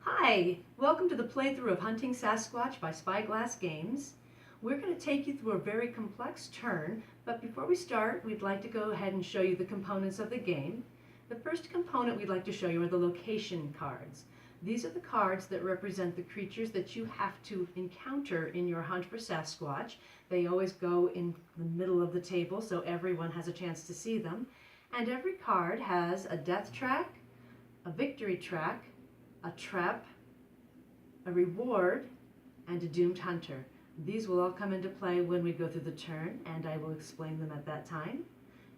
Hi, welcome to the playthrough of Hunting Sasquatch by SpyGlass Games. We're going to take you through a very complex turn, but before we start, we'd like to go ahead and show you the components of the game. The first component we'd like to show you are the location cards. These are the cards that represent the creatures that you have to encounter in your hunt for Sasquatch. They always go in the middle of the table so everyone has a chance to see them. And every card has a death track, a victory track, a trap, a reward, and a doomed hunter. These will all come into play when we go through the turn, and I will explain them at that time.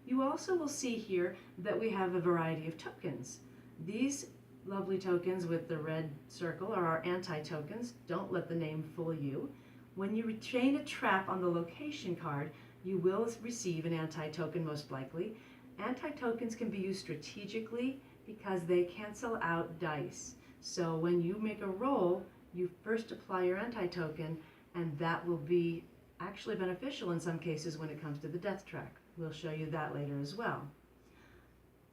You also will see here that we have a variety of tokens. These lovely tokens with the red circle are our anti-tokens. Don't let the name fool you. When you retain a trap on the location card, you will receive an anti-token most likely. Anti-tokens can be used strategically because they cancel out dice. So when you make a roll, you first apply your anti-token, and that will be actually beneficial in some cases when it comes to the death track. We'll show you that later as well.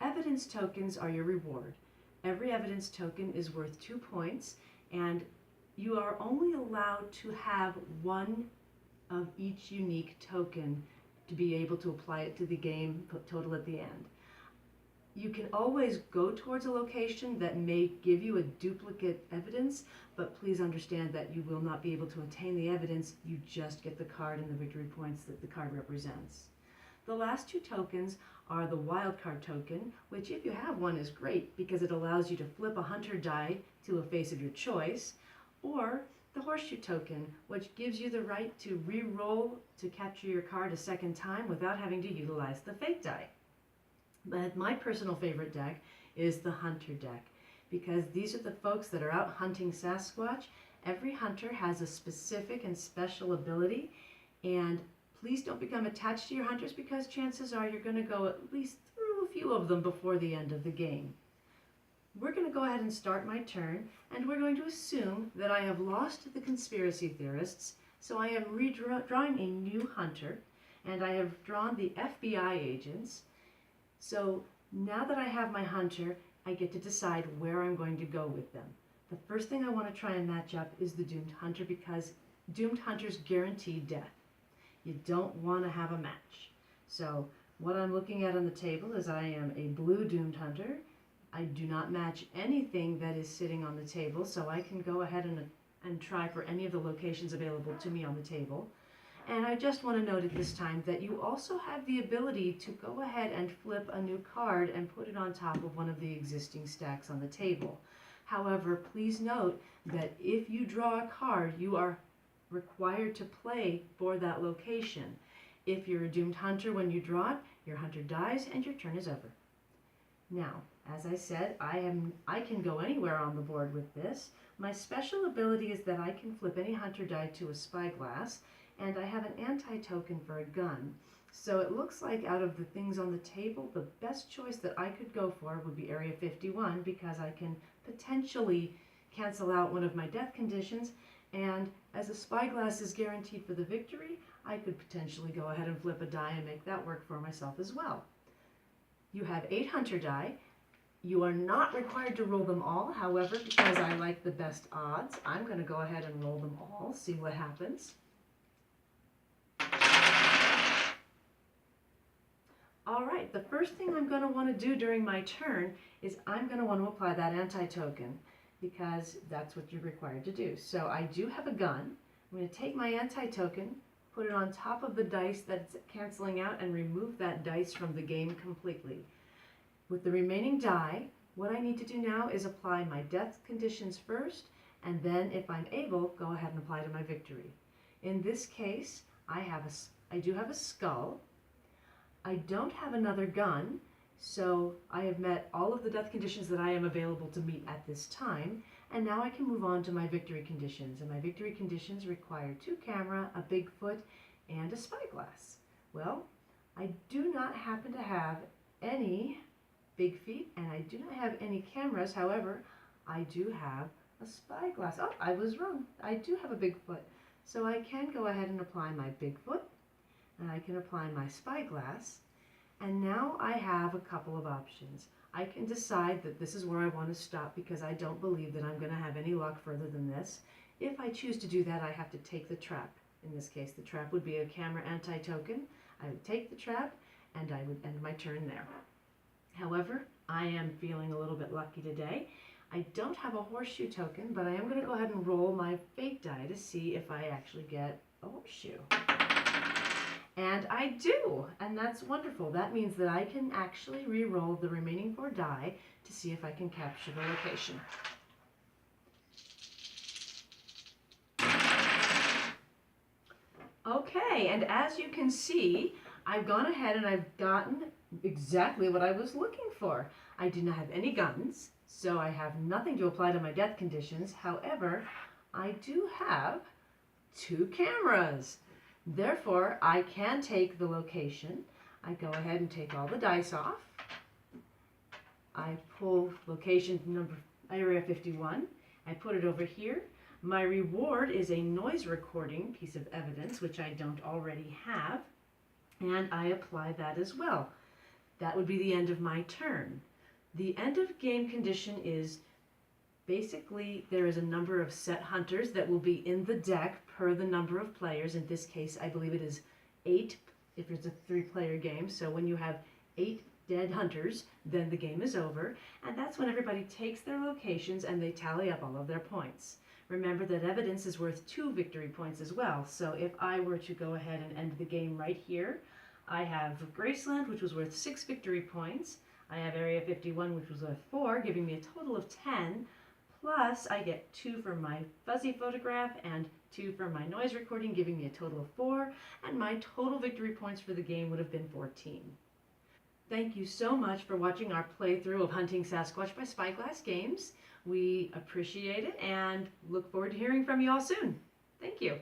Evidence tokens are your reward. Every evidence token is worth 2 points, and you are only allowed to have one of each unique token to be able to apply it to the game total at the end. You can always go towards a location that may give you a duplicate evidence, but please understand that you will not be able to attain the evidence. You just get the card and the victory points that the card represents. The last 2 tokens are the wildcard token, which if you have one is great because it allows you to flip a hunter die to a face of your choice, or the horseshoe token, which gives you the right to re-roll to capture your card a second time without having to utilize the fake die. But my personal favorite deck is the hunter deck, because these are the folks that are out hunting Sasquatch. Every hunter has a specific and special ability, and please don't become attached to your hunters because chances are you're going to go at least through a few of them before the end of the game. We're going to go ahead and start my turn, and we're going to assume that I have lost the conspiracy theorists, so I am drawing a new hunter, and I have drawn the FBI agents. So now that I have my hunter, I get to decide where I'm going to go with them. The first thing I want to try and match up is the doomed hunter, because doomed hunters guarantee death. You don't want to have a match. So what I'm looking at on the table is I am a blue doomed hunter. I do not match anything that is sitting on the table, so I can go ahead and try for any of the locations available to me on the table. And I just want to note at this time that you also have the ability to go ahead and flip a new card and put it on top of one of the existing stacks on the table. However, please note that if you draw a card, you are required to play for that location. If you're a doomed hunter when you draw it, your hunter dies and your turn is over. Now, as I said, I can go anywhere on the board with this. My special ability is that I can flip any hunter die to a SpyGlass, and I have an anti-token for a gun. So it looks like out of the things on the table, the best choice that I could go for would be Area 51, because I can potentially cancel out one of my death conditions, and as a SpyGlass is guaranteed for the victory, I could potentially go ahead and flip a die and make that work for myself as well. You have 8 hunter die. You are not required to roll them all. However, because I like the best odds, I'm going to go ahead and roll them all, see what happens. All right, the first thing I'm going to want to do during my turn is I'm going to want to apply that anti-token, because that's what you're required to do. So I do have a gun. I'm going to take my anti-token, put it on top of the dice that's canceling out, and remove that dice from the game completely. With the remaining die, what I need to do now is apply my death conditions first, and then if I'm able, go ahead and apply to my victory. In this case, I do have a skull. I don't have another gun, so I have met all of the death conditions that I am available to meet at this time, and now I can move on to my victory conditions. And my victory conditions require 2 camera, a Bigfoot, and a SpyGlass. Well, I do not happen to have any big feet, and I do not have any cameras. However, I do have a SpyGlass. Oh, I was wrong. I do have a Bigfoot. So I can go ahead and apply my Bigfoot, and I can apply my SpyGlass, and now I have a couple of options. I can decide that this is where I want to stop because I don't believe that I'm going to have any luck further than this. If I choose to do that, I have to take the trap. In this case, the trap would be a camera anti-token. I would take the trap and I would end my turn there. However, I am feeling a little bit lucky today. I don't have a horseshoe token, but I am going to go ahead and roll my fake die to see if I actually get a horseshoe. And I do, and that's wonderful. That means that I can actually re-roll the remaining 4 die to see if I can capture the location. Okay, and as you can see, I've gone ahead and I've gotten exactly what I was looking for. I do not have any guns, so I have nothing to apply to my death conditions. However, I do have 2 cameras. Therefore, I can take the location. I go ahead and take all the dice off. I pull location number area 51. I put it over here. My reward is a noise recording piece of evidence, which I don't already have, and I apply that as well. That would be the end of my turn. The end of game condition is basically there is a number of set hunters that will be in the deck per the number of players. In this case, I believe it is 8 if it's a 3-player game. So when you have 8 dead hunters, then the game is over. And that's when everybody takes their locations and they tally up all of their points. Remember that evidence is worth 2 victory points as well. So if I were to go ahead and end the game right here, I have Graceland, which was worth 6 victory points. I have Area 51, which was worth 4, giving me a total of 10. Plus, I get 2 for my fuzzy photograph and 2 for my noise recording, giving me a total of 4. And my total victory points for the game would have been 14. Thank you so much for watching our playthrough of Hunting Sasquatch by SpyGlass Games. We appreciate it and look forward to hearing from you all soon. Thank you.